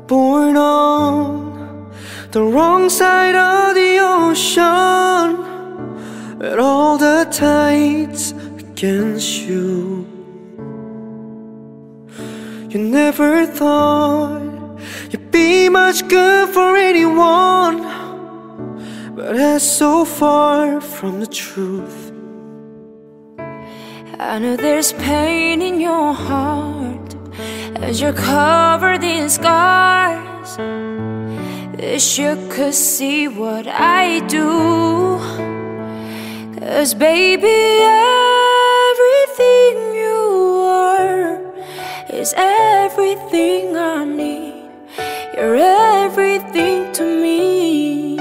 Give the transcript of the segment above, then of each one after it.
born on the wrong side of the ocean, with all the tides against you. You never thought you'd be much good for anyone, but that's so far from the truth. I know there's pain in your heart as you're covered in scars. Wish you could see what I do, 'cause baby, everything you are is everything I need. You're everything to me,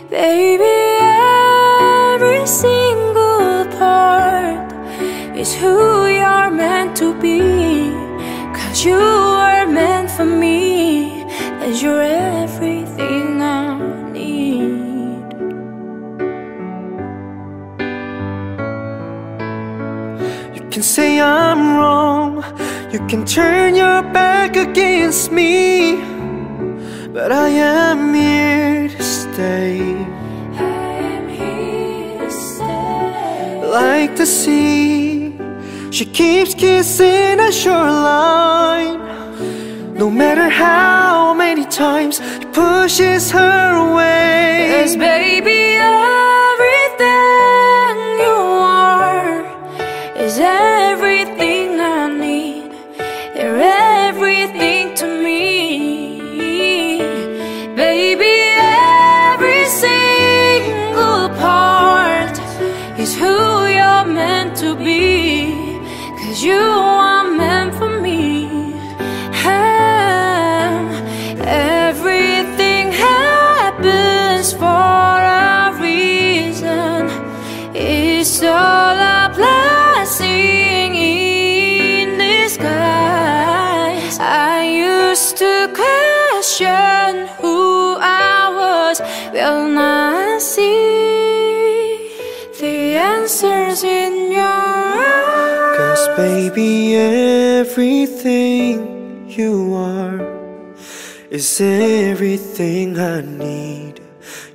baby. Every single part is who you're meant to be, 'cause you are meant for me, as you're everything I need. You can say I'm wrong, you can turn your back against me, but I am here to stay. Like the sea, she keeps kissing a shoreline. No matter how many times it pushes her away. 'Cause baby, everything you are is everything I need. You're everything to me, baby. Every single part is who you're meant to be, 'cause you are meant for me. Everything happens for a reason. It's all a blessing in disguise. I used to question who I was. Will not see the answers in your eyes. 'Cause baby, everything you are is everything I need.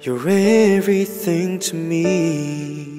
You're everything to me.